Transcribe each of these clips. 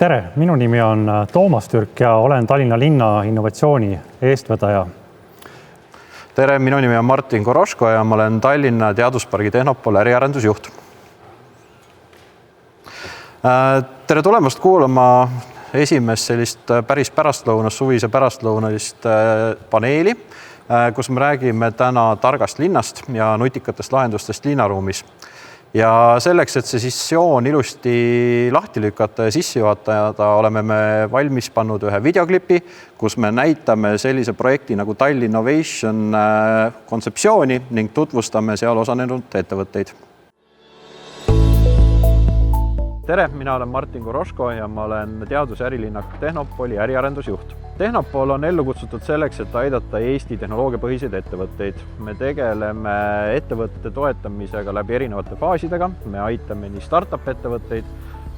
Tere, minu nimi on Toomas Türk ja olen Tallinna linna innovatsiooni eestvedaja. Tere, minu nimi on Martin Koroško ja ma olen Tallinna Teaduspargi Tehnopol äriarendusjuht. Tere tulemast kuulama esimest sellist päris pärastlõunast, suvise pärastlõunalist paneeli, kus me räägime täna targast linnast ja nutikatest lahendustest linnaruumis. Ja selleks, et see sessioon ilusti lahti lükata ja sisse juhatada, oleme me valmis pannud ühe videoklipi, kus me näitame sellise projekti nagu Tallinnovation kontseptsiooni ning tutvustame seal osanenud ettevõtteid. Tere, mina olen Martin Koroško ja ma olen teadus- ja ärilinnak Tehnopoli äriarendusjuht. Tehnopol on ellu kutsutud selleks, et aidata Eesti tehnoloogiapõhiseid ettevõtteid. Me tegeleme ettevõtete toetamisega läbi erinevate faasidega. Me aitame nii startup ettevõtteid,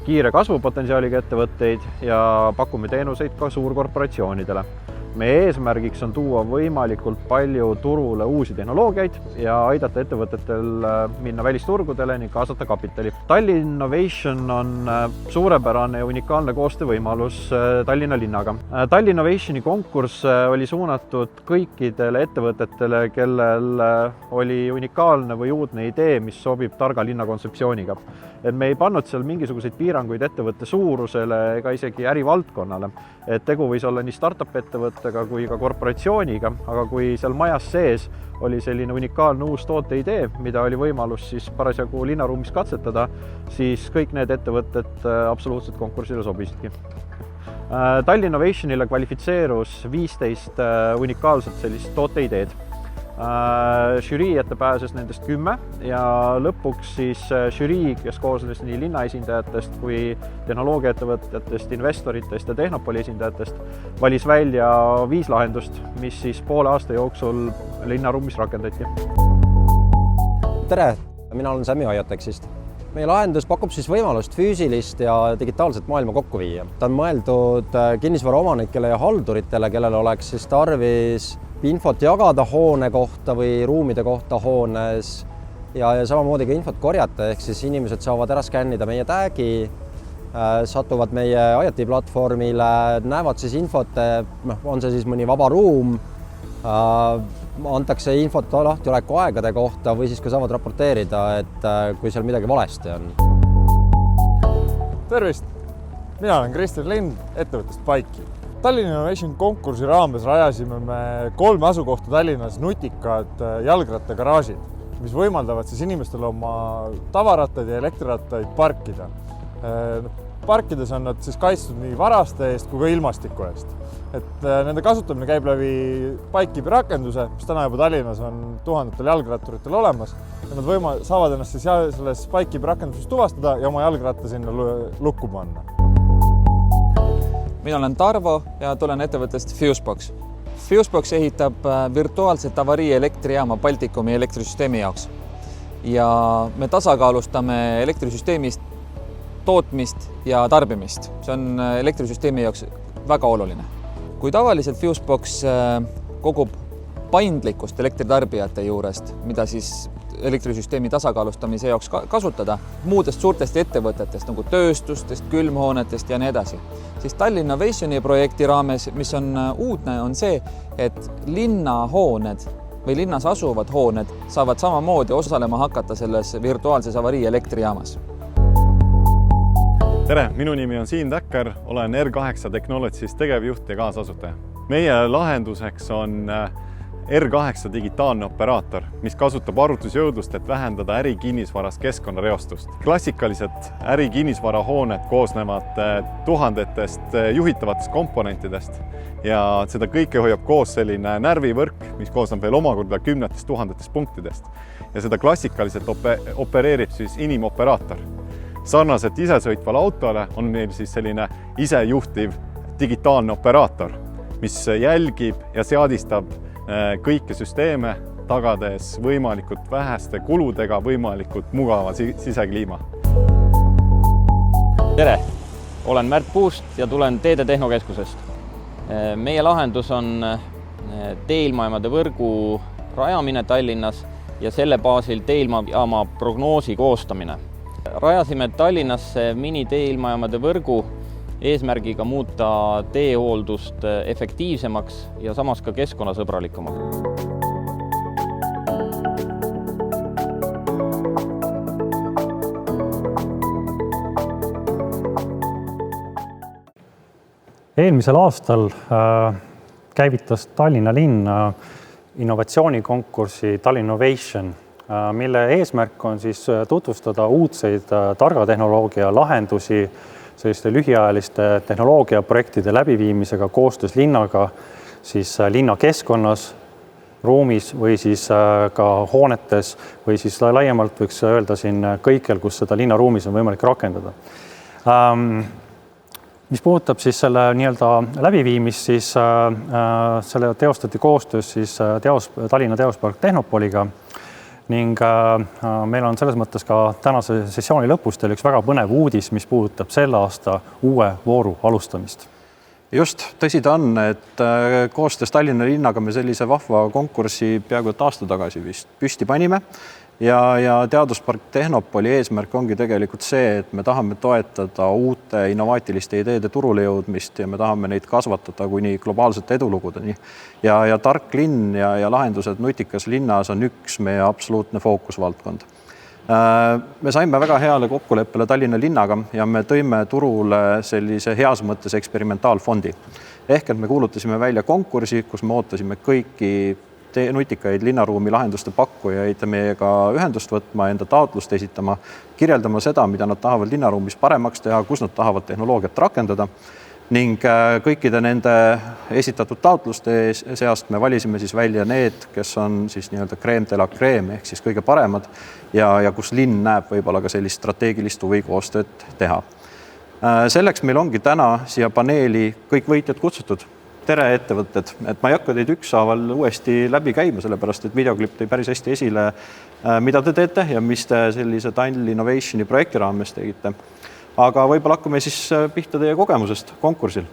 kiire kasvupotentsiaaliga ettevõtteid ja pakume teenuseid ka suurkorporatsioonidele. Meie eesmärgiks on tuua võimalikult palju turule uusi tehnoloogiaid ja aidata ettevõtetel minna välisturgudele ning kaasata kapitali. Tallinnovation on suurepärane ja unikaalne koostöövõimalus Tallinna linnaga. Tallinnovationi konkurss oli suunatud kõikidele ettevõtetele, kellel oli unikaalne või uudne idee, mis sobib targa linna kontseptsiooniga. Et me ei pannud seal mingisuguseid piiranguid ettevõtte suurusele ega isegi ärivaldkonnale. Et tegu võis olla nii startup ettevõttega kui ka korporatsiooniga, aga kui seal majas sees oli selline unikaalne uus tooteidee, mida oli võimalus siis parasjagu linnaruumis katsetada, siis kõik need ettevõtted absoluutselt konkursile sobisidki. Tallinnovationile kvalifitseerus 15 unikaalset sellist tooteideed. Žürii ette pääses nendest 10 ja lõpuks siis žürii, kes koosnes nii linna esindajatest kui tehnoloogiaettevõtjatest, investoritest ja Tehnopoli esindajatest, valis välja 5 lahendust, mis siis poole aasta jooksul linnaruumis rakendati. Tere, mina olen Sämi Aiatexist. Meie lahendus pakub siis võimalust füüsilist ja digitaalset maailma kokku viia. Ta on mõeldud kinnisvaraomanikele ja halduritele, kellel oleks siis tarvis infot jagada hoone kohta või ruumide kohta hoones ja samamoodi ka infot korjata, ehk siis inimesed saavad ära skännida meie tagi, satuvad meie IoT platvormile, näevad siis infot, on see siis mõni vaba ruum, antakse infot lahtioleku aegade kohta või siis ka saavad raporteerida, et kui seal midagi valesti on. Tervist! Mina olen Kristjan Lind ettevõttest Paiki. Tallinnovation konkursi raames rajasime me 3 asukohta Tallinnas nutikad jalgrattagaraažid, mis võimaldavad siis inimestel oma tavarattaid ja elektrirattaid parkida. Parkides on nad siis kaitstud nii varaste eest kui ka ilmastiku eest. Et nende kasutamine käib läbi Bikekeepi rakenduse, mis täna juba Tallinnas on tuhandetel jalgratturitel olemas. Ja nad saavad ennast siis selles Bikekeepi rakenduses tuvastada ja oma jalgratta sinna lukku panna. Mina olen Tarvo ja tulen ettevõttest Fusebox. Fusebox ehitab virtuaalset avarii elektrijaama Baltikumi elektrisüsteemi jaoks. Ja me tasakaalustame elektrisüsteemist tootmist ja tarbimist. See on elektrisüsteemi jaoks väga oluline. Kui tavaliselt Fusebox kogub paindlikkust elektritarbijate juurest, mida siis elektrisüsteemi tasakaalustamise jaoks kasutada, muudest suurtest ettevõtetest nagu tööstustest, külmhoonetest ja nii edasi. Siis Tallinnovationi projekti raames, mis on uudne, on see, et linnahooned või linnas asuvad hooned saavad samamoodi osalema hakata selles virtuaalses avarii elektrijaamas. Tere, minu nimi on Siim Täkker, olen R8 Technologies tegevjuht ja kaasasutaja. Meie lahenduseks on R8 digitaalne operaator, mis kasutab arvutusjõudlust, et vähendada ärikinnisvaras keskkonnareostust. Klassikalised ärikinnisvarahooned koosnevad tuhandetest juhitavatest komponentidest ja seda kõike hoiab koos selline närvivõrk, mis koosneb veel omakorda 10 000 punktidest. Ja seda klassikaliselt opereerib siis inimoperaator. Sarnaselt isesõitvale autole on meil siis selline isejuhtiv digitaalne operaator, mis jälgib ja seadistab kõiki süsteeme, tagades võimalikult väheste kuludega võimalikult mugava sisekliima. Tere! Olen Märt Puust ja tulen Teede Tehnokeskusest. Meie lahendus on teeilmajaamade võrgu rajamine Tallinnas ja selle baasil teeilmajaama prognoosi koostamine. Rajasime Tallinnasse miniteeilmajaamade võrgu eesmärgiga muuta teehooldust efektiivsemaks ja samas ka keskkonnasõbralikumaks. Eelmisel aastal käivitas Tallinna linn innovatsioonikonkursi Tallinn Innovation, mille eesmärk on siis tutvustada uudseid targa tehnoloogia lahendusi selliste lühiajaliste tehnoloogiaprojektide läbiviimisega koostöös linnaga siis linna keskkonnas, ruumis või siis ka hoonetes või siis laiemalt võiks öelda siin kõikjal, kus seda linnaruumis on võimalik rakendada. Mis puudutab siis selle läbiviimist, siis selle teostati koostöös siis Tallinna Teospark Tehnopoliga ning meil on selles mõttes ka tänase sessiooni lõpus teil üks väga põnev uudis, mis puudutab selle aasta uue vooru alustamist. Just, tõsi ta on, et koostöös Tallinna linnaga me sellise vahva konkursi peaaegu aasta tagasi vist püsti panime ja Teaduspark Tehnopoli eesmärk ongi tegelikult see, et me tahame toetada uute innovaatiliste ideede turule jõudmist ja me tahame neid kasvatada kuni globaalsete edulugudeni. Ja tark linn ja lahendused nutikas linnas on üks meie absoluutne fookusvaldkond. Me saime väga heale kokkuleppele Tallinna linnaga ja me tõime turule sellise heas mõttes eksperimentaalfondi. Ehk et me kuulutasime välja konkursi, kus me ootasime kõiki nutikaid linnaruumi lahenduste pakkujaid meiega ühendust võtma, enda taotlust esitama, kirjeldama seda, mida nad tahavad linnaruumis paremaks teha, kus nad tahavad tehnoloogiat rakendada ning kõikide nende esitatud taotluste seast me valisime siis välja need, kes on siis nii-öelda crème de la crème ehk siis kõige paremad ja kus linn näeb võib-olla ka sellist strateegilist huvi koostööd teha. Selleks meil ongi täna siia paneeli kõik võitjad kutsutud. Tere ettevõtted, et ma ei hakka teid ükshaaval uuesti läbi käima, sellepärast et videoklipp tõi päris hästi esile, mida te teete ja mis te sellise Tallinn Innovationi projekti raames tegite. Aga võib-olla hakkame siis pihta teie kogemusest konkursil.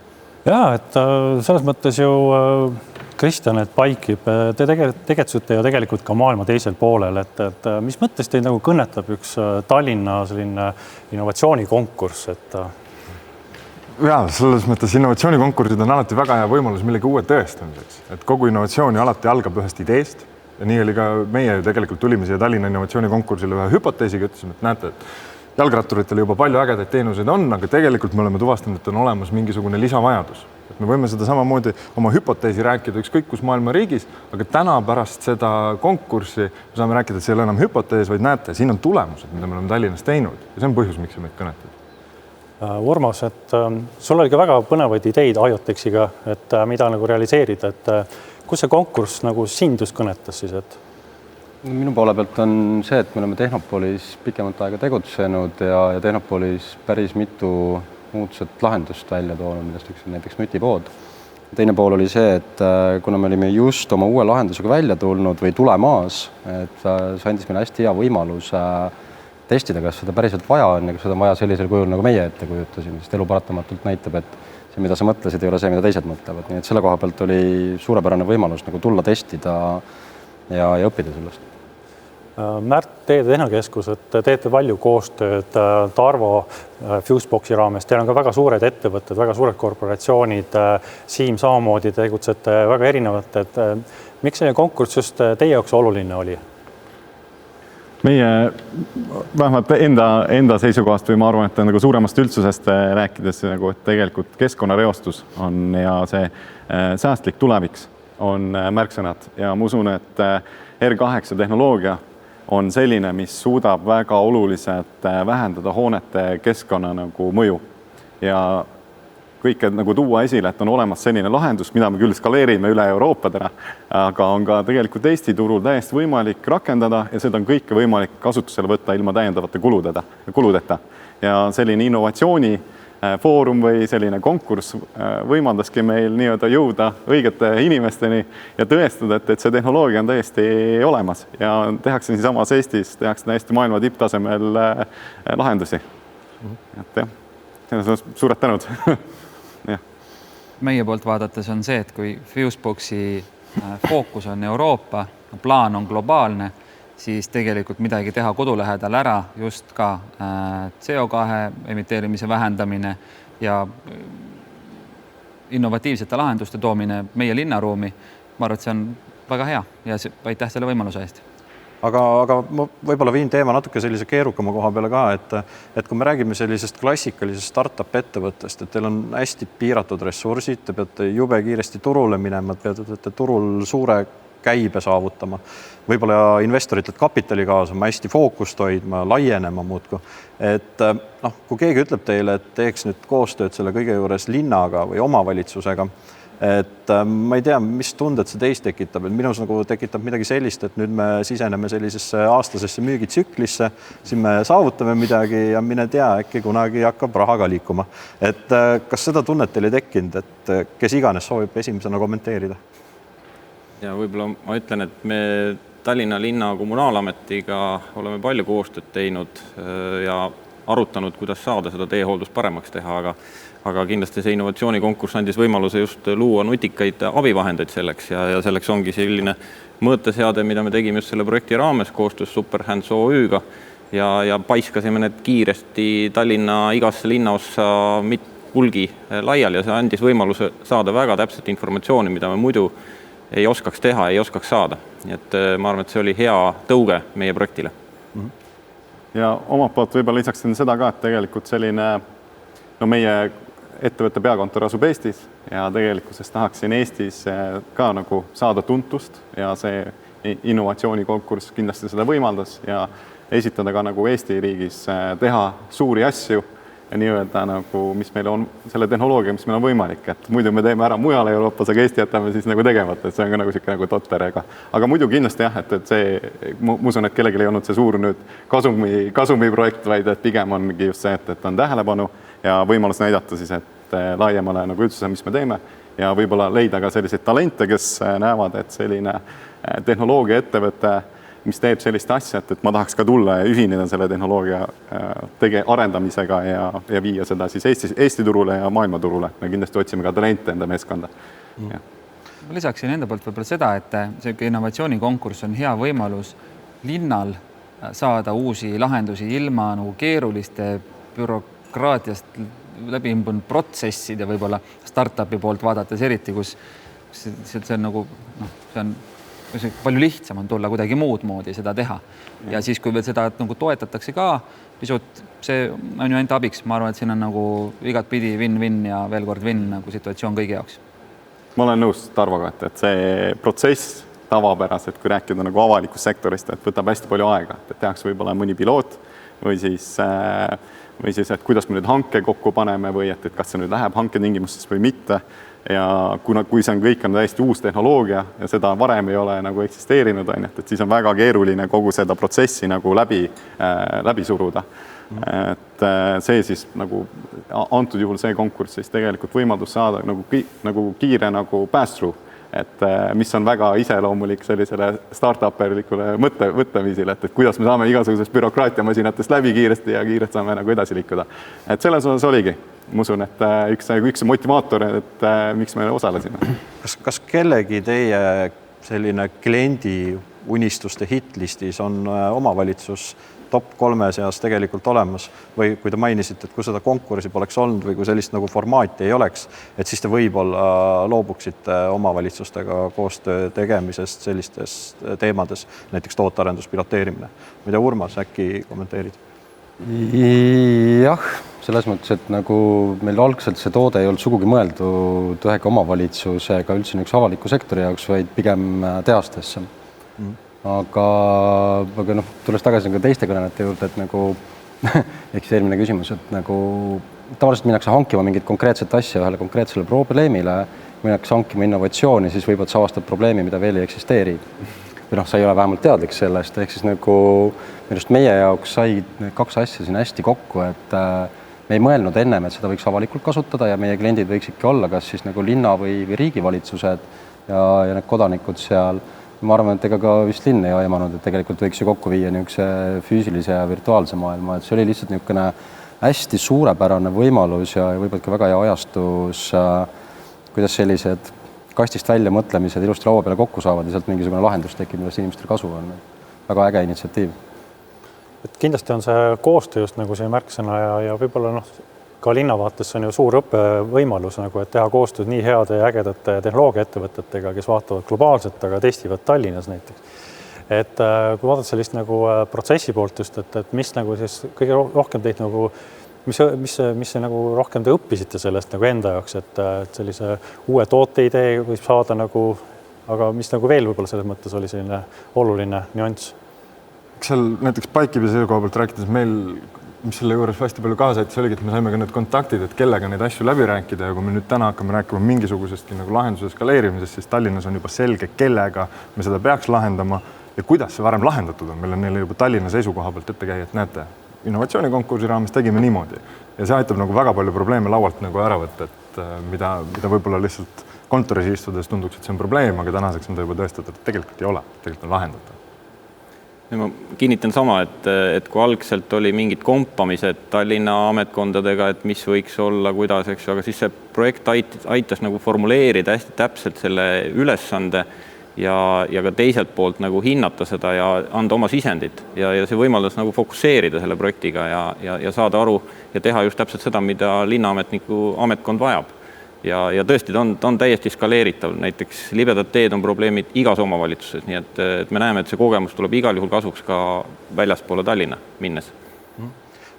Jaa, et selles mõttes ju Kristjan, et Paikib, te tegutsete ju tegelikult ka maailma teisel poolel, et mis mõttes teid nagu kõnetab üks Tallinna selline innovatsioonikonkurss, et Jaa, selles mõttes innovatsioonikonkursid on alati väga hea võimalus millegi uue tõestamiseks. Et kogu innovatsiooni alati algab ühest ideest ja nii oli ka meie tegelikult tulime siia Tallinna innovatsioonikonkursile ühe hüpoteesiga, ütlesime, et näete, et jalgratturitel juba palju ägedaid teenuseid on, aga tegelikult me oleme tuvastanud, et on olemas mingisugune lisavajadus. Et me võime seda samamoodi oma hüpoteesi rääkida ükskõik kus maailma riigis, aga täna pärast seda konkurssi me saame rääkida, et see ei ole enam hüpotees, vaid näete, siin on tulemused, mida me oleme Tallinnas teinud ja see on põhjus, miks see meid kõnetab. Urmas, et sul oli ka väga põnevaid ideid IoTexiga, et mida nagu realiseerida, et kus see konkurss nagu sind just kõnetas siis, et? Minu poole pealt on see, et me oleme Tehnopolis pikemat aega tegutsenud ja Tehnopolis päris mitu uudset lahendust välja toonud, millest üks on näiteks nutipood. Teine pool oli see, et kuna me olime just oma uue lahendusega välja tulnud või tulemaas, et see andis meile hästi hea võimalus testida, kas seda päriselt vaja on ja kas seda on vaja sellisel kujul, nagu meie ette kujutasime, sest elu paratamatult näitab, et see, mida sa mõtlesid, ei ole see, mida teised mõtlevad. Nii et selle koha pealt oli suurepärane võimalus nagu tulla testida ja õppida sellest. Märt, teie Tehnokeskus, et teete palju koostööd Tarvo Fuseboxi raames. Teil on ka väga suured ettevõtted, väga suured korporatsioonid, Siim samamoodi tegutsete väga erinevat. Et miks selline konkurss just teie jaoks oluline oli? Meie vähemalt enda seisukohast või ma arvan, et nagu suuremast üldsusest rääkides, et tegelikult keskkonnareostus on ja see säästlik tuleviks on märksõnad ja ma usun, et R8 tehnoloogia on selline, mis suudab väga oluliselt vähendada hoonete keskkonna nagu mõju ja kõike nagu tuua esile, et on olemas selline lahendus, mida me küll skaleerime üle Euroopadena, aga on ka tegelikult Eesti turul täiesti võimalik rakendada ja seda on kõike võimalik kasutusele võtta ilma täiendavate kuludeta. Ja selline innovatsiooni foorum või selline konkurss võimaldaski meil nii-öelda jõuda õigete inimesteni ja tõestada, et see tehnoloogia on täiesti olemas ja tehakse nii samas Eestis, tehakse täiesti maailma tipptasemel lahendusi. Et jah, suured tänud. Meie poolt vaadates on see, et kui Fuseboxi fookus on Euroopa, plaan on globaalne, siis tegelikult midagi teha kodulähedal ära, just ka CO2 emiteerimise vähendamine ja innovatiivsete lahenduste toomine meie linnaruumi, ma arvan, et see on väga hea ja aitäh selle võimaluse eest. Aga ma võib-olla viin teema natuke sellise keerukama koha peale ka, et kui me räägime sellisest klassikalisest startup ettevõttest, et teil on hästi piiratud ressursid, te peate jube kiiresti turule minema, peate turul suure käibe saavutama, võib-olla investoritelt kapitali kaasama, hästi fookust hoidma, laienema muudku. Et kui keegi ütleb teile, et teeks nüüd koostööd selle kõige juures linnaga või omavalitsusega, et ma ei tea, mis tunded see teist tekitab, et minus nagu tekitab midagi sellist, et nüüd me siseneme sellisesse aastasesse müügitsüklisse, siin me saavutame midagi ja mine tea, äkki kunagi hakkab raha ka liikuma. Et kas seda tunnet teil ei tekkinud, et kes iganes soovib esimesena kommenteerida? Ja võib-olla ma ütlen, et me Tallinna linna kommunaalametiga oleme palju koostööd teinud ja arutanud, kuidas saada seda teehooldust paremaks teha, aga kindlasti see innovatsioonikonkurss andis võimaluse just luua nutikaid abivahendeid selleks ja selleks ongi selline mõõteseade, mida me tegime just selle projekti raames koostöös Superhands OÜ-ga ja paiskasime need kiiresti Tallinna igasse linnaossa hulgi laiali ja see andis võimaluse saada väga täpset informatsiooni, mida me muidu ei oskaks teha, ei oskaks saada. Nii et ma arvan, et see oli hea tõuge meie projektile. Ja omalt poolt võib-olla lisaksin seda ka, et tegelikult selline, meie ettevõtte peakontor asub Eestis ja tegelikkuses tahaksin Eestis ka nagu saada tuntust ja see innovatsioonikonkurss kindlasti seda võimaldas ja esitada ka nagu Eesti riigis teha suuri asju ja nii-öelda nagu, mis meil on selle tehnoloogia, mis meil on võimalik, et muidu me teeme ära mujale Euroopas, aga Eesti jätame siis nagu tegemata, et see on ka nagu siuke nagu totter, aga muidu kindlasti jah, et see, ma usun, et kellelgi ei olnud see suur nüüd kasumi projekt, vaid et pigem ongi just see, et on tähelepanu ja võimalus näidata siis, et laiemale nagu üldse, mis me teeme ja võib-olla leida ka selliseid talente, kes näevad, et selline tehnoloogia ettevõte, mis teeb sellist asja, et ma tahaks ka tulla ja ühineda selle tehnoloogia arendamisega ja viia seda siis Eesti turule ja maailmaturule. Me kindlasti otsime ka talente enda meeskonda. Ma lisaksin enda poolt võib-olla seda, et see innovatsioonikonkurss on hea võimalus linnal saada uusi lahendusi ilma nagu keeruliste bürokraatiast läbi imbunud protsessid ja võib-olla startupi poolt vaadates eriti, kus see on nagu, see on palju lihtsam on tulla kuidagi muud moodi seda teha. Ja siis, kui veel seda nagu toetatakse ka pisut, see on ju enda abiks. Ma arvan, et siin on nagu igat pidi win-win ja veel kord win nagu situatsioon kõigi jaoks. Ma olen nõus Tarvoga, et see protsess tavapäraselt, kui rääkida nagu avalikust sektorist, et võtab hästi palju aega, et tehakse võib-olla mõni piloot või siis, et kuidas me nüüd hanke kokku paneme või et kas see nüüd läheb hanke tingimustes või mitte. Ja kui see on kõik on täiesti uus tehnoloogia ja seda varem ei ole nagu eksisteerinud, et siis on väga keeruline kogu seda protsessi nagu läbi suruda. Et see siis nagu antud juhul see konkurss siis tegelikult võimaldus saada nagu kiire nagu pass-through, et mis on väga iseloomulik sellisele startup-erlikule mõtlemisele, et kuidas me saame igasugusest bürokraatiamasinatest läbi kiiresti ja kiirelt saame nagu edasi liikuda. Et selles osas oligi. Ma usun, et üks motivaator, et miks me osalesime. Kas kellegi teie selline kliendi unistuste hitlistis on omavalitsus top 3 seas tegelikult olemas või kui te mainisite, et kui seda konkursi poleks olnud või kui sellist nagu formaati ei oleks, et siis te võib-olla loobuksite omavalitsustega koostöö tegemisest sellistes teemades, näiteks tootearendus, piloteerimine. Ma ei tea, Urmas, äkki kommenteerid? Jah, selles mõttes, et nagu meil algselt see toode ei olnud sugugi mõeldud ühega omavalitsusega üldse üks avaliku sektori jaoks, vaid pigem tehastesse. Aga tulles tagasi teiste kõnelete juurde, et nagu ehk see eelmine küsimus, et nagu tavaliselt minnakse hankima mingit konkreetset asja ühele konkreetsele probleemile, minnakse hankima innovatsiooni, siis võib-olla sa avastad probleemi, mida veel ei eksisteeri. Või sa ei ole vähemalt teadlik sellest, ehk siis nagu meie jaoks sai 2 asja siin hästi kokku, et me ei mõelnud ennem, et seda võiks avalikult kasutada ja meie kliendid võiks ikka olla kas siis nagu linna või riigivalitsused ja need kodanikud seal. Ma arvan, et ega ka vist linn ei aimanud, et tegelikult võiks ju kokku viia niisuguse füüsilise ja virtuaalse maailma, et see oli lihtsalt niisugune hästi suurepärane võimalus ja võib-olla ka väga hea ajastus, kuidas sellised kastist välja mõtlemised ilusti laua peale kokku saavad ja sealt mingisugune lahendus tekib, millest inimestel kasu on. Väga äge initsiatiiv. Et kindlasti on see koostöö just nagu see märksõna ja võib-olla ka linna vaates on ju suur õppevõimalus nagu, et teha koostööd nii heade ja ägedate tehnoloogiaettevõtetega, kes vaatavad globaalselt, aga testivad Tallinnas näiteks. Et kui vaadata sellist nagu protsessi poolt just, et mis nagu siis kõige rohkem teid nagu, mis nagu rohkem te õppisite sellest nagu enda jaoks, et sellise uue tooteidee võib saada nagu, aga mis nagu veel võib-olla selles mõttes oli selline oluline nüanss? Seal näiteks Bikekeepi seisukoha poolt rääkides meil, mis selle juures hästi palju kaasa aitas, oligi, et me saime ka need kontaktid, et kellega neid asju läbi rääkida ja kui me nüüd täna hakkame rääkima mingisugusestki nagu lahenduse skaleerimisest, siis Tallinnas on juba selge, kellega me seda peaks lahendama ja kuidas see varem lahendatud on. Meil on neile juba Tallinna seisukoha poolt ette käia, et näete, innovatsioonikonkursi raames tegime niimoodi ja see aitab nagu väga palju probleeme laualt nagu ära võtta, et mida võib-olla lihtsalt kontoris istudes tunduks, et see on probleem, aga tänaseks on ta juba tõestatud, et tegelikult ei ole, tegelikult on lahendatav. Ma kinnitan sama, et kui algselt oli mingid kompamised Tallinna ametkondadega, et mis võiks olla, kuidas, eks, aga siis see projekt aitas nagu formuleerida hästi täpselt selle ülesande ja ka teiselt poolt nagu hinnata seda ja anda oma sisendit ja see võimaldas nagu fokusseerida selle projektiga ja saada aru ja teha just täpselt seda, mida linnaametniku ametkond vajab. Ja tõesti, ta on täiesti skaleeritav. Näiteks libedad teed on probleemid igas omavalitsuses, nii et me näeme, et see kogemus tuleb igal juhul kasuks ka väljaspoole Tallinna minnes.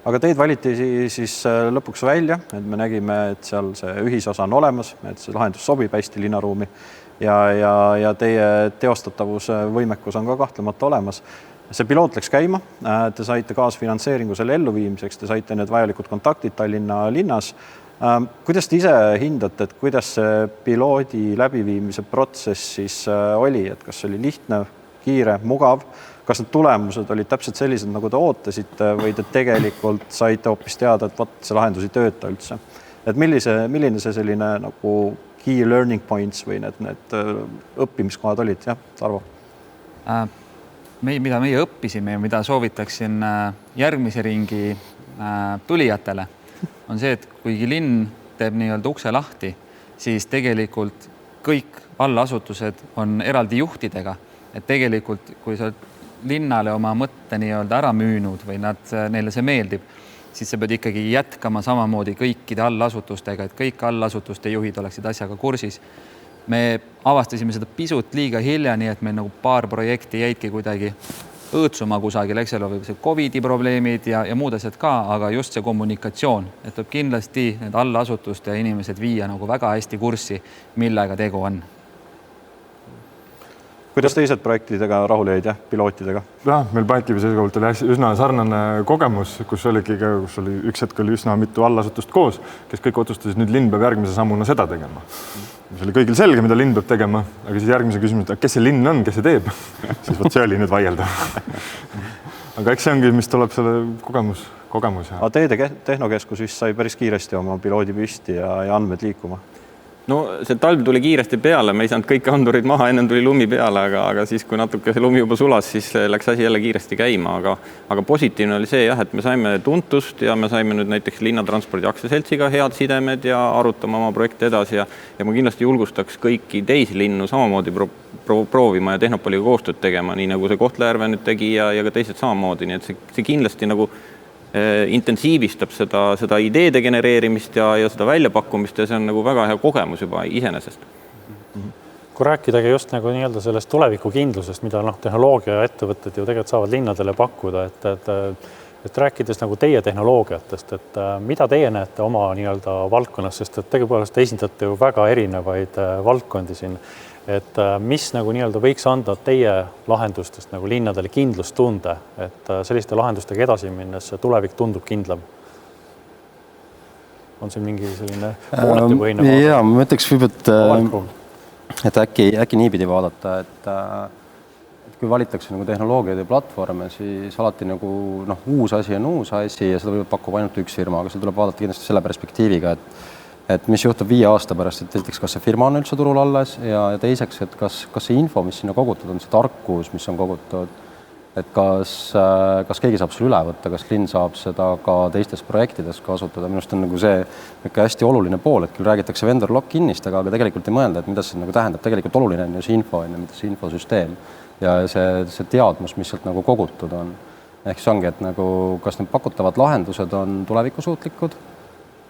Aga teid valiti siis lõpuks välja, et me nägime, et seal see ühisosa on olemas, et see lahendus sobib hästi linnaruumi ja teie teostatavuse võimekus on ka kahtlemata olemas. See piloot läks käima, te saite kaasfinantseeringu selle elluviimiseks, te saite need vajalikud kontaktid Tallinna linnas. Kuidas te ise hindate, et kuidas see piloodi läbiviimise protsess siis oli, et kas oli lihtne, kiire, mugav, kas need tulemused olid täpselt sellised, nagu te ootasite või te tegelikult saite hoopis teada, et see lahendus ei tööta üldse? Et milline see selline nagu key learning points või need õppimiskohad olid? Jah, Tarvo? Mida meie õppisime ja mida soovitaksin järgmise ringi tulijatele, on see, et kuigi linn teeb nii-öelda ukse lahti, siis tegelikult kõik allasutused on eraldi juhtidega. Et tegelikult, kui sa linnale oma mõtte nii-öelda ära müünud või neile see meeldib, siis sa pead ikkagi jätkama samamoodi kõikide allasutustega, et kõik allasutuste juhid oleksid asjaga kursis. Me avastasime seda pisut liiga hilja, nii et meil nagu paar projekti jäidki kuidagi õõtsuma kusagil, eks ole, või see COVID-i probleemid ja muud asjad ka, aga just see kommunikatsioon, et tuleb kindlasti need allasutuste inimesed viia nagu väga hästi kurssi, millega tegu on. Kuidas teised projektidega rahul jäid, pilootidega? Meil Bikekeepi seisukohalt oli üsna sarnane kogemus, kus oli üks hetk oli üsna mitu allasutust koos, kes kõik otsustasid, nüüd linn peab järgmise sammuna seda tegema. See oli kõigil selge, mida linn peab tegema, aga siis järgmise küsimus, et kes see linn on, kes see teeb? Siis võt see oli nüüd vaieldav. Aga eks see ongi, mis tuleb selle kogemus. Aga Teede Tehnokeskus vist sai päris kiiresti oma piloodi püsti ja andmed liikuma. No see talv tuli kiiresti peale, me ei saanud kõik andurid maha, enne tuli lumi peale, aga siis, kui natuke see lumi juba sulas, siis läks asi jälle kiiresti käima, aga positiivne oli see, et me saime tuntust ja me saime nüüd näiteks Linnatranspordi aktsiaseltsiga head sidemed ja arutama oma projekte edasi ja ma kindlasti julgustaks kõiki teisi linnu samamoodi proovima ja Tehnopoliga koostööd tegema, nii nagu see Kohtla-Järve nüüd tegi ja ka teised samamoodi, nii et see kindlasti nagu intensiivistab seda ideede genereerimist ja seda väljapakkumist ja see on nagu väga hea kogemus juba iseenesest. Kui rääkidagi just nagu nii-öelda sellest tulevikukindlusest, mida tehnoloogia ettevõtted ju tegelikult saavad linnadele pakkuda, et rääkides nagu teie tehnoloogiatest, et mida teie näete oma nii-öelda valdkonnas, sest et tegelikult esindate ju väga erinevaid valdkondi siin, et mis nagu nii-öelda võiks anda teie lahendustest nagu linnadele kindlustunde, et selliste lahendustega edasi minnes tulevik tundub kindlam? On siin mingi selline moonetipõhine vaade? Jaa, ma ütleks võib-olla, et äkki niipidi vaadata, et kui valitakse nagu tehnoloogiaid ja platvorme, siis alati nagu uus asi on uus asi ja seda võib pakkuda ainult üks firma, aga seda tuleb vaadata kindlasti selle perspektiiviga, et mis juhtub 5 aasta pärast, et esiteks, kas see firma on üldse turul alles ja teiseks, et kas see info, mis sinna kogutud on, see tarkus, mis on kogutud, et kas keegi saab selle üle võtta, kas linn saab seda ka teistes projektides kasutada. Minust on nagu see hästi oluline pool, et küll räägitakse vendor lock-inist, aga tegelikult ei mõelda, et mida see nagu tähendab. Tegelikult oluline on ju see info, mida see infosüsteem ja see teadmus, mis sealt nagu kogutud on. Ehk see ongi, et nagu, kas need pakutavad lahendused on tulevikusuutlikud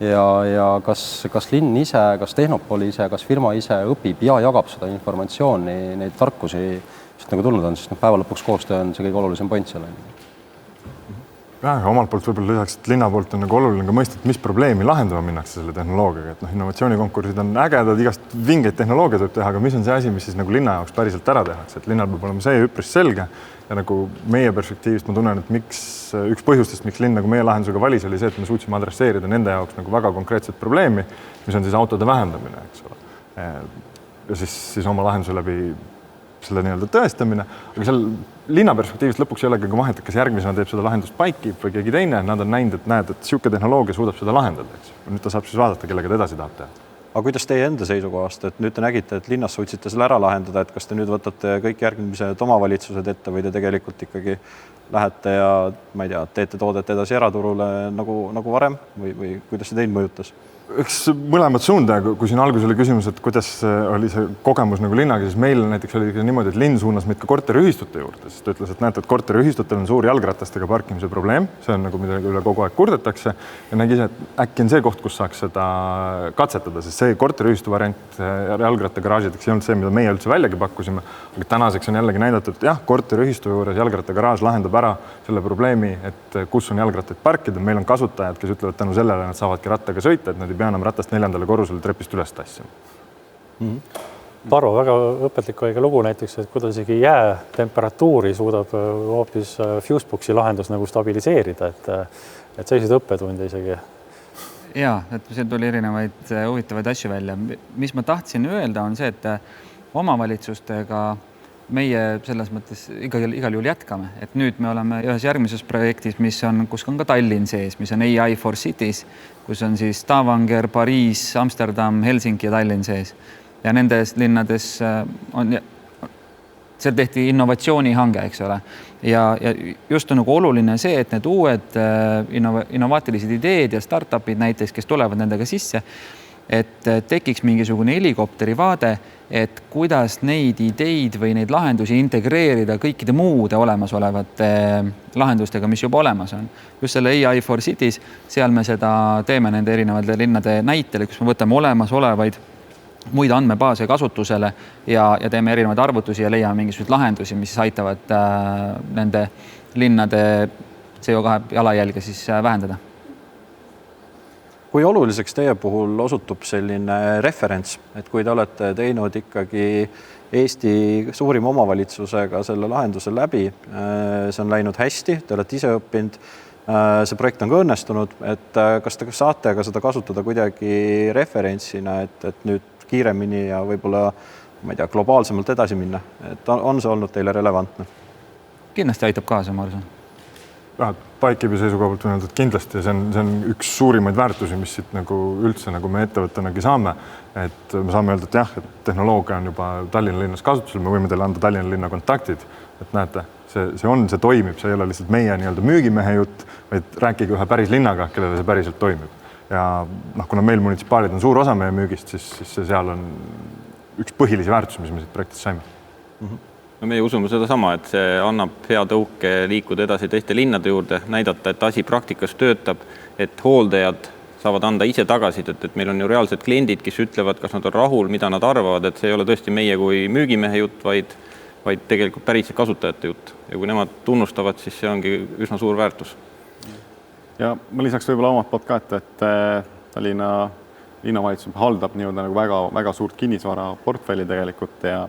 ja kas linn ise, kas Tehnopol ise, kas firma ise õpib ja jagab seda informatsiooni, neid tarkusi, mis nagu tulnud on, sest päeva lõpuks koostöö on see kõige olulisem point seal. Jah, omalt poolt võib-olla lisaks, et linna poolt on nagu oluline ka mõista, et mis probleemi lahendama minnakse selle tehnoloogiaga. Et innovatsioonikonkursid on ägedad, igast vingeid tehnoloogiaid võib teha, aga mis on see asi, mis siis nagu linna jaoks päriselt ära tehakse, et linnal peab olema see üpris selge ja nagu meie perspektiivist ma tunnen, et üks põhjustest, miks linn nagu meie lahendusega valis, oli see, et me suutsime adresseerida nende jaoks nagu väga konkreetset probleemi, mis on siis autode vähendamine, eks ole. Ja siis oma lahenduse läbi selle nii-öelda tõestamine, aga seal linna perspektiivist lõpuks ei olegi vahet, et kas järgmisena teeb seda lahendust Bikekeep või keegi teine, nad on näinud, et näed, et sihuke tehnoloogia suudab seda lahendada, eks. Nüüd ta saab siis vaadata, kellega ta edasi tahab teha. Aga kuidas teie enda seisukohast, et nüüd te nägite, et linnas suutsite selle ära lahendada, et kas te nüüd võtate kõik järgmised omavalitsused ette või te tegelikult ikkagi lähete ja ma ei tea, teete toodet edasi eraturule nagu varem või kuidas see teid mõjutas? Eks mõlemat suunda, kui siin alguses oli küsimus, et kuidas oli see kogemus nagu linnaga, siis meil näiteks oli niimoodi, et linn suunas meid ka korteriühistute juurde, sest ta ütles, et näete, et korteriühistutel on suur jalgratastega parkimise probleem, see on nagu midagi üle kogu aeg kurdetakse ja nägi ise, et äkki on see koht, kus saaks seda katsetada, sest see korteriühistu variant jalgrattagaraažideks ei olnud see, mida meie üldse väljagi pakkusime, aga tänaseks on jällegi näidatud, et jah, korteriühistu juures jalgrattagaraaž lahendab ära selle probleemi, et kus on jalgrattaid parkida, meil on kasutajad, kes ütlevad tänu sellele, nad saavadki rattaga sõita, et nad ei pea enam ratast 4. korrusele trepist üles tassima. Parvo, väga õpetlik oli ka lugu näiteks, et kuidas isegi jäätemperatuuri suudab hoopis Fuseboxi lahendus nagu stabiliseerida, et selliseid õppetunde isegi. Jaa, et see tuli erinevaid huvitavaid asju välja. Mis ma tahtsin öelda on see, et omavalitsustega meie selles mõttes igal juhul jätkame, et nüüd me oleme ühes järgmises projektis, kus on ka Tallinn sees, mis on AI for Cities, kus on siis Stavanger, Pariis, Amsterdam, Helsingi ja Tallinn sees. Ja nendes linnades seal tehti innovatsioonihange, eks ole. Ja just on nagu oluline see, et need uued innovaatilised ideed ja startupid näiteks, kes tulevad nendega sisse, et tekiks mingisugune helikopteri vaade, et kuidas neid ideid või neid lahendusi integreerida kõikide muude olemasolevate lahendustega, mis juba olemas on. Just selle AI for Cities, seal me seda teeme nende erinevate linnade näitele, kus me võtame olemasolevaid muid andmebaase kasutusele ja teeme erinevaid arvutusi ja leiame mingisuguseid lahendusi, mis aitavad nende linnade CO2 jalajälge siis vähendada. Kui oluliseks teie puhul osutub selline referents, et kui te olete teinud ikkagi Eesti suurima omavalitsusega selle lahenduse läbi, see on läinud hästi, te olete ise õppinud, see projekt on ka õnnestunud, et kas te saate ka seda kasutada kuidagi referentsina, et nüüd kiiremini ja võib-olla, ma ei tea, globaalsemalt edasi minna, et on see olnud teile relevantne? Kindlasti aitab kaasa, ma arvan. Bikekeepi seisukoha poolt on öeldud, et kindlasti see on üks suurimaid väärtusi, mis siit nagu üldse nagu me ettevõttenagi saame, et me saame öelda, et jah, et tehnoloogia on juba Tallinna linnas kasutusel, me võime teile anda Tallinna linna kontaktid, et näete, see toimib, see ei ole lihtsalt meie nii-öelda müügimehe jutt, vaid rääkige ühe päris linnaga, kellele see päriselt toimib. Ja kuna meil munitsipaalid on suur osa meie müügist, siis see seal on üks põhilisi väärtusi, mis me siit projektist saime. No meie usume seda sama, et see annab hea tõuke liikuda edasi teiste linnade juurde, näidata, et asi praktikas töötab, et hooldajad saavad anda ise tagasidet, et meil on ju reaalsed kliendid, kes ütlevad, kas nad on rahul, mida nad arvavad, et see ei ole tõesti meie kui müügimehe jutt, vaid tegelikult päris kasutajate jutt. Ja kui nemad tunnustavad, siis see ongi üsna suur väärtus. Ja ma lisaks võib-olla omalt poolt ka, et Tallinna linnavalitsus haldab nagu väga suurt kinnisvara portfelli tegelikult ja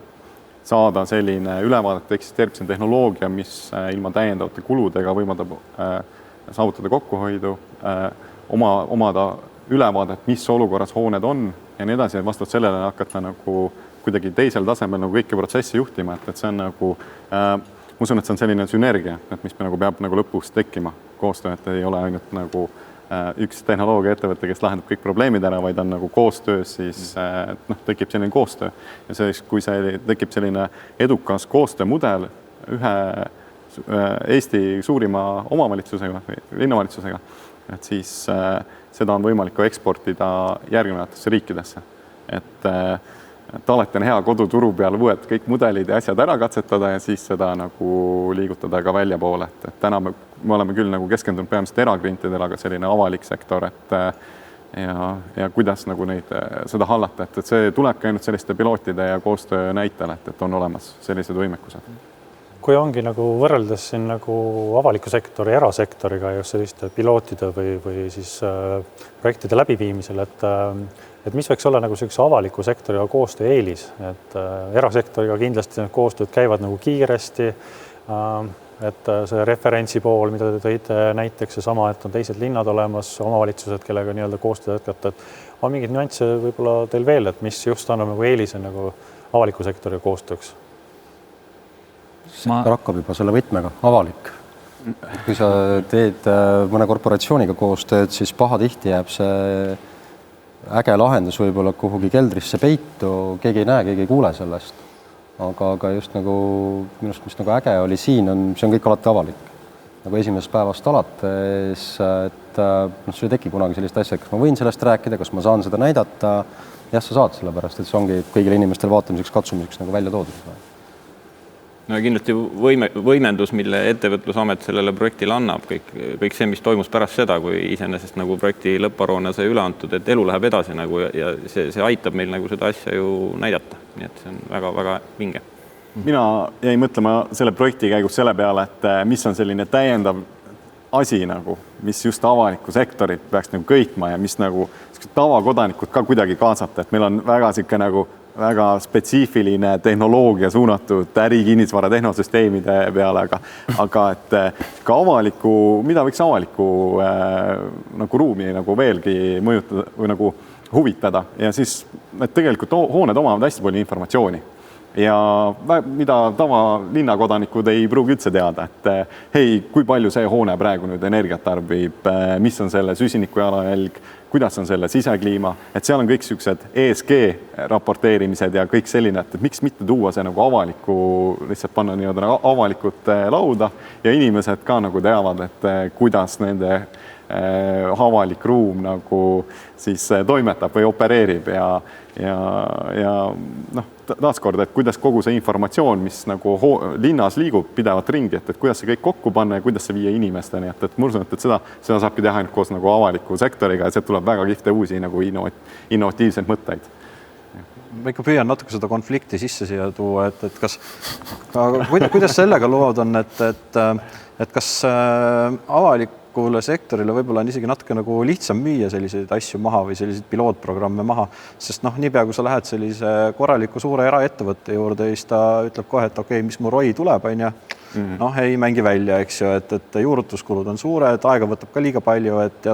saada selline ülevaadet, eksisteerib see tehnoloogia, mis ilma täiendavate kuludega võimaldab saavutada kokkuhoidu, omada ülevaadet, mis olukorras hooned on ja nii edasi, et vastavalt sellele hakata nagu kuidagi teisel tasemel nagu kõike protsessi juhtima, et see on nagu, ma usun, et see on selline sünergia, et mis nagu peab nagu lõpuks tekkima koostöö, et ei ole ainult nagu üks tehnoloogiaettevõte, kes lahendab kõik probleemid ära, vaid on nagu koostöös, siis tekib selline koostöö. Ja siis, kui see tekib selline edukas koostöömudel ühe Eesti suurima omavalitsusega, linnavalitsusega, et siis seda on võimalik ka eksportida järgnevatesse riikidesse. Et alati on hea koduturu peal võet kõik mudelid ja asjad ära katsetada ja siis seda nagu liigutada ka välja poole. Et täna me oleme küll nagu keskendunud peamiselt eraklientidele, aga selline avalik sektor, et ja kuidas nagu seda hallata, et see tulebki ainult selliste pilootide ja koostöö näitel, et on olemas sellised võimekused. Kui ongi nagu võrreldes siin nagu avaliku sektori, erasektoriga just selliste pilootide või siis projektide läbiviimisel, et mis võiks olla nagu sellise avaliku sektoriga koostöö eelis, et erasektoriga kindlasti need koostööd käivad nagu kiiresti, et see referentsi pool, mida te tõite näiteks seesama, et on teised linnad olemas, omavalitsused, kellega nii-öelda koostöö jätkata, et on mingid nüansse võib-olla teil veel, et mis just annab nagu eelise nagu avaliku sektori koostööks? Sektor hakkab juba selle võtmega, avalik. Kui sa teed mõne korporatsiooniga koostööd, siis pahatihti jääb see äge lahendus võib-olla kuhugi keldrisse peitu, keegi ei näe, keegi ei kuule sellest. Aga just nagu minust, mis nagu äge oli siin, see on kõik alati avalik. Nagu esimesest päevast alates, et sul ei teki kunagi sellist asja, kas ma võin sellest rääkida, kas ma saan seda näidata. Jah, sa saad sellepärast, et see ongi kõigile inimestel vaatamiseks, katsumiseks nagu välja toodud. No kindlasti võimendus, mille Ettevõtlusamet sellele projektile annab, kõik see, mis toimus pärast seda, kui iseenesest nagu projekti lõpparuanne sai üle antud, et elu läheb edasi nagu ja see aitab meil nagu seda asja ju näidata. Nii et see on väga-väga vinge. Mina jäin mõtlema selle projekti käigus selle peale, et mis on selline täiendav asi nagu, mis just avalikku sektorit peaks nagu köitma ja mis nagu tavakodanikud ka kuidagi kaasata, et meil on väga spetsiifiline tehnoloogia suunatud ärikinnisvara tehnosüsteemide peale, aga et ka mida võiks avaliku nagu ruumi nagu veelgi mõjutada või nagu huvitada ja siis et tegelikult hooned omavad hästi palju informatsiooni ja mida linnakodanikud ei pruugi üldse teada, et hei, kui palju see hoone praegu nüüd energiat tarbib, mis on selle süsiniku jalajälg, kuidas on selle sisekliima, et seal on kõik sellised ESG raporteerimised ja kõik selline, et miks mitte tuua see nagu avalikku, lihtsalt panna nii-öelda avalikult lauda ja inimesed ka nagu teavad, et kuidas nende avalik ruum nagu siis toimetab või opereerib ja taaskord, et kuidas kogu see informatsioon, mis nagu linnas liigub pidevalt ringi, et kuidas see kõik kokku panna ja kuidas see viia inimesteni, et ma usun, et seda saabki teha ainult koos nagu avaliku sektoriga ja sealt tuleb väga kihvte uusi nagu innovatiivseid mõtteid. Ma ikka püüan natuke seda konflikti sisse siia tuua, et kuidas sellega lood on, et kas avalikule sektorile võib-olla on isegi natuke nagu lihtsam müüa selliseid asju maha või selliseid pilootprogramme maha, sest niipea kui sa lähed sellise korraliku suure eraettevõtte juurde ja siis ta ütleb kohe, et okei, mis mu ROI tuleb, ei mängi välja, eks ju, et juurutuskulud on suured, aega võtab ka liiga palju, et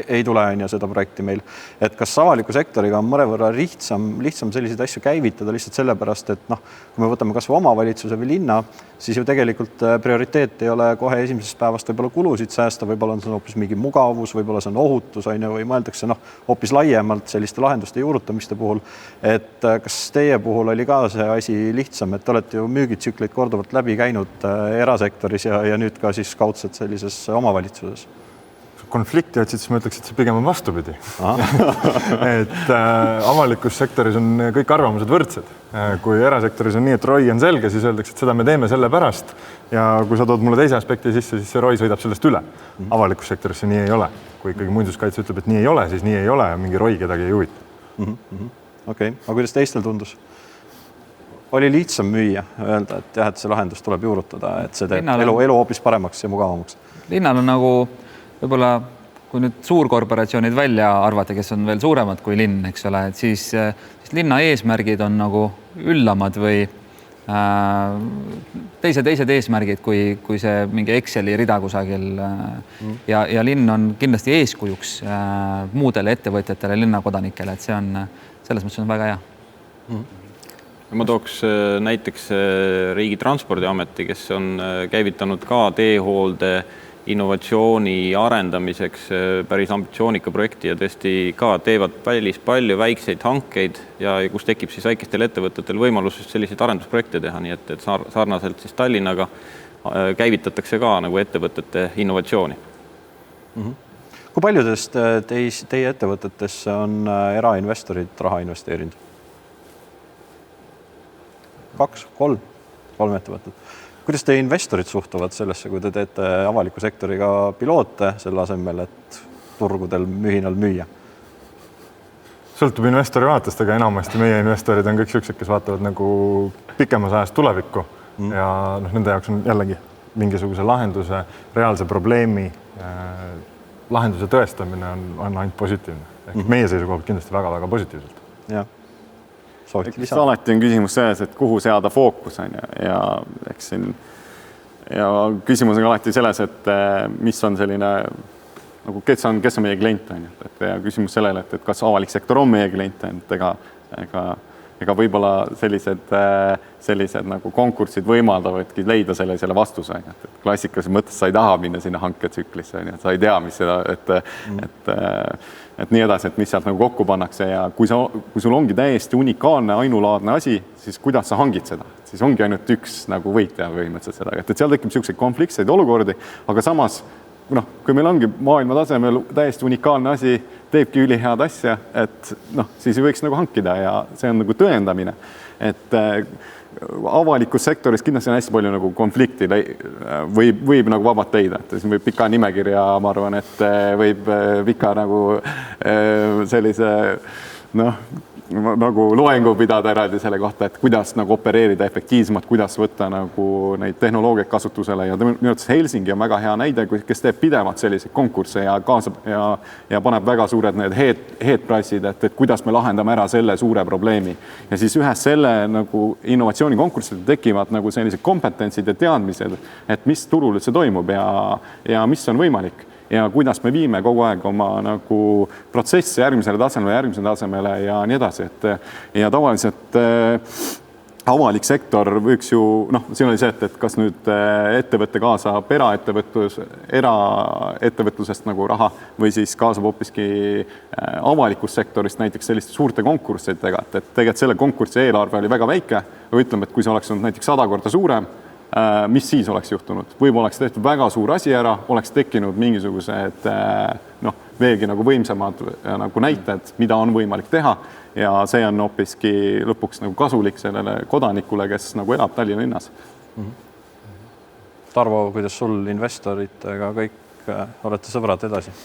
ei tule seda projekti meil. Et kas avaliku sektoriga on mõnevõrra lihtsam selliseid asju käivitada lihtsalt sellepärast, et kui me võtame kas või omavalitsuse või linna, siis ju tegelikult prioriteet ei ole kohe esimesest päevast võib-olla kulusid säästa, võib-olla on see hoopis mingi mugavus, võib-olla see on ohutus, või mõeldakse hoopis laiemalt selliste lahenduste juurutamiste puhul. Et kas teie puhul oli ka see asi lihtsam, et olete ju müügitsükleid korduvalt läbi käinud erasektoris ja nüüd ka siis kaudselt sellises omavalitsuses? Konflikti otsid, siis ma ütleks, et see pigem on vastupidi. Et avalikus sektoris on kõik arvamused võrdsed. Kui erasektoris on nii, et ROI on selge, siis öeldakse, et seda me teeme selle pärast. Ja kui sa tood mulle teise aspekti sisse, siis see ROI sõidab sellest üle. Avalikus sektoris see nii ei ole. Kui ikkagi muinsuskaitse ütleb, et nii ei ole, siis nii ei ole ja mingi ROI kedagi ei huvita. Okei, aga kuidas teistel tundus? Oli lihtsam müüa, öelda, et jah, et see lahendus tuleb juurutada, et see teeb elu hoopis paremaks ja mugavamaks. Linnal on nagu võib-olla, kui nüüd suurkorporatsioonid välja arvata, kes on veel suuremad kui linn, eks ole, et siis linna eesmärgid on nagu üllamad või teised eesmärgid kui see mingi Exceli rida kusagil ja linn on kindlasti eeskujuks muudele ettevõtjatele, linnakodanikele, et see on selles mõttes on väga hea. Ma tooks näiteks Riigi Transpordiameti, kes on käivitanud ka teehoolde innovatsiooni arendamiseks päris ambitsioonika projekti ja tõesti ka teevad päris palju väikseid hankeid ja kus tekib siis väikestel ettevõtetel võimalus selliseid arendusprojekte teha, nii et sarnaselt siis Tallinnaga käivitatakse ka nagu ettevõtete innovatsiooni. Kui paljudest teie ettevõtetesse on erainvestorid raha investeerinud? 2, 3 ettevõtet. Kuidas teie investorid suhtuvad sellesse, kui te teete avaliku sektoriga piloote selle asemel, et turgudel mühinal müüa? Sõltub investori vaatest, aga enamasti meie investorid on kõik sellised, kes vaatavad nagu pikemas ajas tulevikku ja nende jaoks on jällegi mingisuguse lahenduse, reaalse probleemi lahenduse tõestamine on ainult positiivne. Ehk meie seisukohalt kindlasti väga-väga positiivselt. Jah. Eks alati on küsimus selles, et kuhu seada fookus on ja eks siin ja küsimus on alati selles, et mis on selline nagu kes on meie klient on, ja küsimus sellele, et kas avalik sektor on meie klient, ega võib-olla sellised nagu konkursid võimaldavadki leida selle vastuse. Klassikalises mõttes sa ei taha minna sinna hanketsüklisse, sa ei tea, mis seda, et nii edasi, et mis sealt nagu kokku pannakse ja kui sul ongi täiesti unikaalne, ainulaadne asi, siis kuidas sa hangid seda? Siis ongi ainult üks nagu võitja põhimõtteliselt seda, et seal tekib niisuguseid konfliktseid olukordi, aga samas kui meil ongi maailma tasemel täiesti unikaalne asi, teebki ülihead asja, et siis võiks nagu hankida ja see on nagu tõendamine. Et avalikus sektoris kindlasti on hästi palju nagu konflikti võib nagu vabalt leida, et siin võib pika nimekirja, ma arvan, et võib pika nagu sellise nagu loengu pidada eraldi selle kohta, et kuidas nagu opereerida efektiivsemalt, kuidas võtta nagu neid tehnoloogiaid kasutusele ja minu arvates Helsingi on väga hea näide, kes teeb pidevalt selliseid konkursse ja kaasab ja paneb väga suured need headpricid, et kuidas me lahendame ära selle suure probleemi. Ja siis ühes selle nagu innovatsioonikonkursid tekivad nagu sellised kompetentsid ja teadmised, et mis turul üldse toimub ja mis on võimalik. Ja kuidas me viime kogu aeg oma nagu protsessi järgmisele tasemele ja nii edasi. Ja tavaliselt avalik sektor võiks ju, siin oli see, et kas nüüd ettevõtte kaasab eraettevõtlusest nagu raha või siis kaasab hoopiski avalikust sektorist näiteks selliste suurte konkurssidega, et tegelikult selle konkursi eelarve oli väga väike, aga ütleme, et kui see oleks olnud näiteks 100 korda suurem, mis siis oleks juhtunud? Võib-olla oleks tehtud väga suur asi ära, oleks tekkinud mingisugused veelgi nagu võimsamad nagu näited, mida on võimalik teha ja see on hoopiski lõpuks nagu kasulik sellele kodanikule, kes nagu elab Tallinna linnas. Tarvo, kuidas sul investoritega kõik olete sõbrad edasi?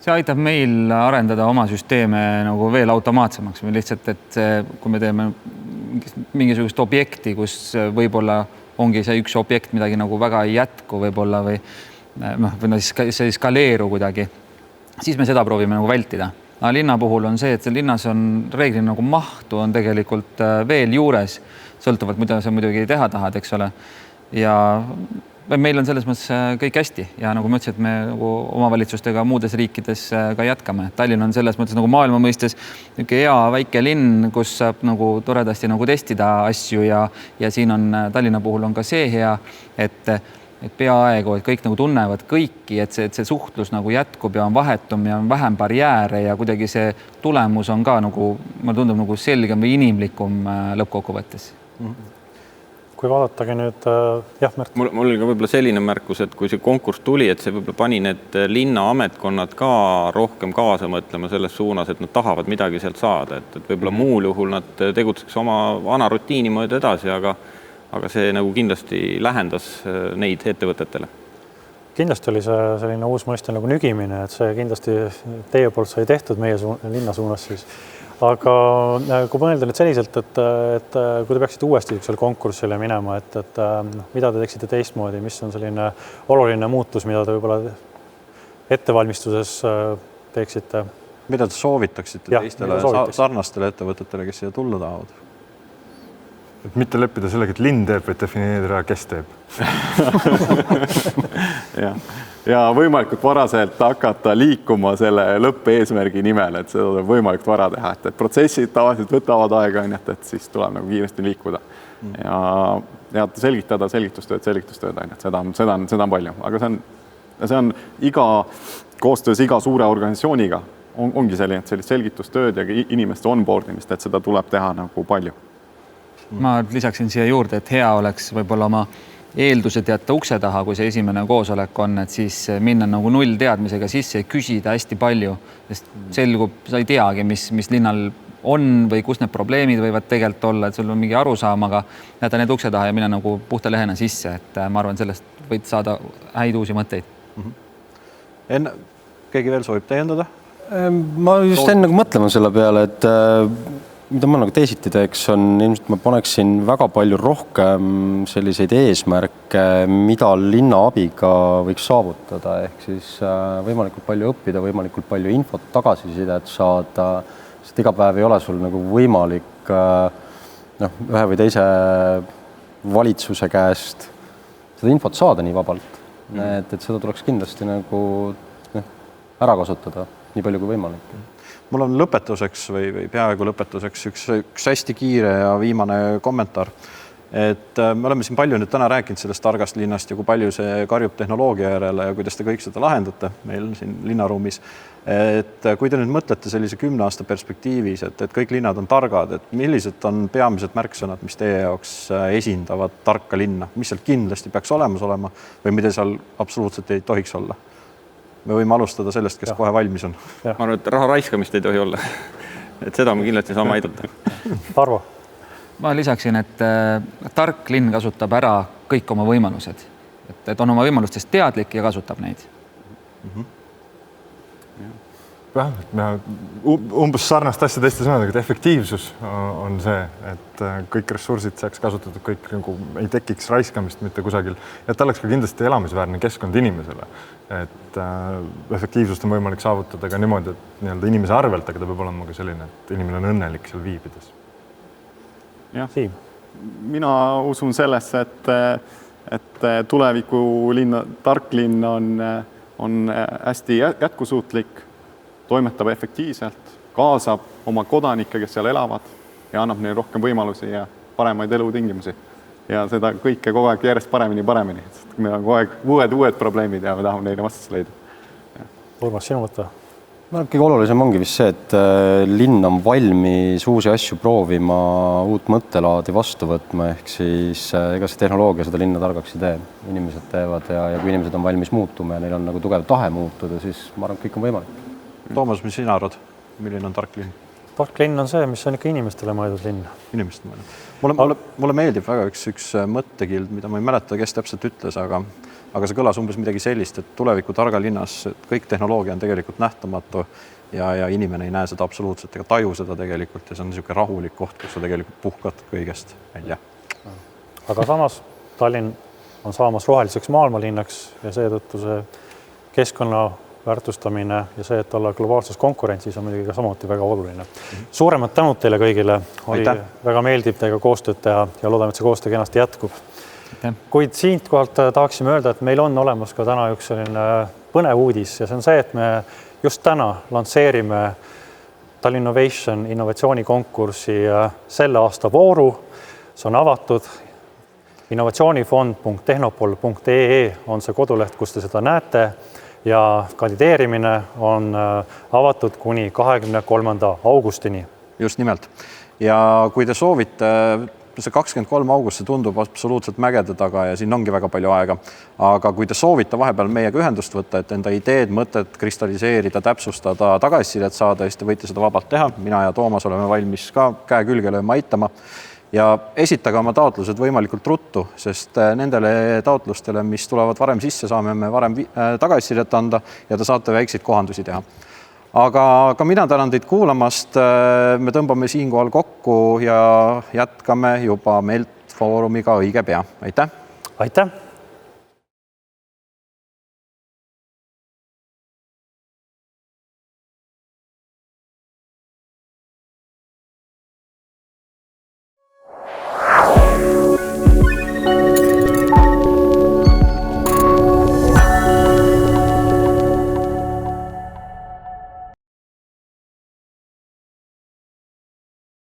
See aitab meil arendada oma süsteeme nagu veel automaatsemaks või lihtsalt, et kui me teeme mingisugust objekti, kus võib-olla ongi see üks objekt midagi nagu väga ei jätku võib-olla või see ei skaleeru kuidagi, siis me seda proovime nagu vältida. Aga linna puhul on see, et linnas on reeglina nagu mahtu on tegelikult veel juures, sõltuvalt mida sa muidugi teha tahad, eks ole. Ja meil on selles mõttes kõik hästi ja nagu ma ütlesin, et me nagu omavalitsustega muudes riikides ka jätkame. Tallinn on selles mõttes nagu maailma mõistes hea väike linn, kus saab nagu toredasti nagu testida asju ja siin on Tallinna puhul on ka see hea, et peaaegu, et kõik nagu tunnevad kõiki, et see suhtlus nagu jätkub ja on vahetum ja on vähem barjääre ja kuidagi see tulemus on ka nagu, mulle tundub nagu selgem või inimlikum lõppkokkuvõttes. Kui vaadatagi nüüd, Märt. Mul oli ka võib-olla selline märkus, et kui see konkurss tuli, et see võib-olla pani need linna ametkonnad ka rohkem kaasa mõtlema selles suunas, et nad tahavad midagi sealt saada, et võib-olla muul juhul nad tegutseks oma vana rutiini mööda edasi, aga see nagu kindlasti lähendas neid ettevõtetele. Kindlasti oli see selline uus mõiste nagu nügimine, et see kindlasti teie poolt sai tehtud meie linna suunas siis. Aga kui mõelda nüüd selliselt, et kui te peaksite uuesti seal konkursile minema, et mida te teeksite teistmoodi, mis on selline oluline muutus, mida te võib-olla ettevalmistuses teeksite? Mida te soovitaksite teistele sarnastele ettevõtetele, kes siia tulla tahavad? Et mitte leppida sellega, et linn teeb, vaid defineerida, kes teeb. ja võimalikult varaselt hakata liikuma selle lõppeesmärgi nimel, et seda tuleb võimalikult vara teha, et protsessid tavaliselt võtavad aega, et siis tuleb nagu kiiresti liikuda ja selgitada selgitustööd, seda on palju, aga see on koostöös iga suure organisatsiooniga ongi sellist selgitustööd ja inimeste onboardimist, et seda tuleb teha nagu palju. Ma lisaksin siia juurde, et hea oleks võib-olla oma eeldused jätta ukse taha, kui see esimene koosolek on, et siis minna nagu null teadmisega sisse ja küsida hästi palju, sest selgub, sa ei teagi, mis linnal on või kus need probleemid võivad tegelikult olla, et sul on mingi arusaam, aga jäta need ukse taha ja minna nagu puhta lehena sisse, et ma arvan, sellest võid saada häid uusi mõtteid. Keegi veel soovib täiendada? Ma just enne mõtlema selle peale, et mida ma nagu teisiti teeks, on ilmselt ma paneksin väga palju rohkem selliseid eesmärke, mida linna abiga võiks saavutada, ehk siis võimalikult palju õppida, võimalikult palju infot, tagasisidet saada, sest iga päev ei ole sul nagu võimalik ühe või teise valitsuse käest seda infot saada nii vabalt, et seda tuleks kindlasti nagu ära kasutada nii palju kui võimalik. Mul on lõpetuseks või peaaegu lõpetuseks üks hästi kiire ja viimane kommentaar. Et me oleme siin palju nüüd täna rääkinud sellest targast linnast ja kui palju see karjub tehnoloogia järele ja kuidas te kõik seda lahendate meil siin linnaruumis. Et kui te nüüd mõtlete sellise 10 aasta perspektiivis, et kõik linnad on targad, et millised on peamised märksõnad, mis teie jaoks esindavad tarka linna, mis seal kindlasti peaks olemas olema või mida seal absoluutselt ei tohiks olla? Me võime alustada sellest, kes kohe valmis on. Ma arvan, et raha raiskamist ei tohi olla. Et seda me kindlasti saame aidata. Tarvo? Ma lisaksin, et tark linn kasutab ära kõik oma võimalused. Et on oma võimalustest teadlik ja kasutab neid. Umbes sarnast asja teiste sõnadega, et efektiivsus on see, et kõik ressursid saaks kasutatud, kõik nagu ei tekiks raiskamist mitte kusagil, et oleks ka kindlasti elamisväärne keskkond inimesele. Et efektiivsust on võimalik saavutada ka niimoodi, et nii-öelda inimese arvelt, aga ta peab olema ka selline, et inimene on õnnelik seal viibides. Siim? Mina usun sellesse, et tuleviku linna, tark linn on hästi jätkusuutlik, toimetab efektiivselt, kaasab oma kodanikke, kes seal elavad ja annab neile rohkem võimalusi ja paremaid elutingimusi. Ja seda kõike kogu aeg järjest paremini. Meil on kogu aeg uued probleemid ja me tahame neile vastus leida. Urmas, sinu mõte? Kõige olulisem ongi vist see, et linn on valmis uusi asju proovima, uut mõttelaadi vastu võtma, ehk siis ega see tehnoloogia seda linna targaks ei tee. Inimesed teevad ja kui inimesed on valmis muutuma ja neil on nagu tugev tahe muutuda, siis ma arvan, et kõik on võimalik. Toomas, mis sina arvad? Milline on tark linn? Tark linn on see, mis on ikka inimestele mõeldud linn. Inimestele mõeldud. Mulle meeldib väga üks mõttekild, mida ma ei mäleta, kes täpselt ütles, aga see kõlas umbes midagi sellist, et tuleviku targa linnas kõik tehnoloogia on tegelikult nähtamatu ja inimene ei näe seda absoluutselt ega taju seda tegelikult ja see on niisugune rahulik koht, kus sa tegelikult puhkad kõigest välja. Aga samas Tallinn on saamas roheliseks maailmalinnaks ja seetõttu see keskkonna väärtustamine ja see, et olla globaalses konkurentsis on muidugi ka samuti väga oluline. Suuremad tänud teile kõigile. Oli väga meeldib teiega koostööd teha ja loodame, et see koostöö kenasti jätkub. Kuid siit kohalt tahaksime öelda, et meil on olemas ka täna üks selline põnev uudis ja see on see, et me just täna lansseerime Tallinn Innovation innovatsioonikonkursi selle aasta vooru. See on avatud. Innovatsioonifond.tehnopol.ee on see koduleht, kus te seda näete ja kandideerimine on avatud kuni 23. augustini. Just nimelt. Ja kui te soovite, see 23. august, see tundub absoluutselt mägede taga ja siin ongi väga palju aega. Aga kui te soovite vahepeal meiega ühendust võtta, et enda ideed, mõtted kristalliseerida, täpsustada, tagasisidet saada, siis te võite seda vabalt teha. Mina ja Toomas oleme valmis ka käe külge lööma aitama. Ja esitage oma taotlused võimalikult ruttu, sest nendele taotlustele, mis tulevad varem sisse, saame me varem tagasisidet anda ja te saate väikseid kohandusi teha. Aga ka mina tänan teid kuulamast. Me tõmbame siinkohal kokku ja jätkame juba Melt Foorumiga õige pea. Aitäh! Aitäh!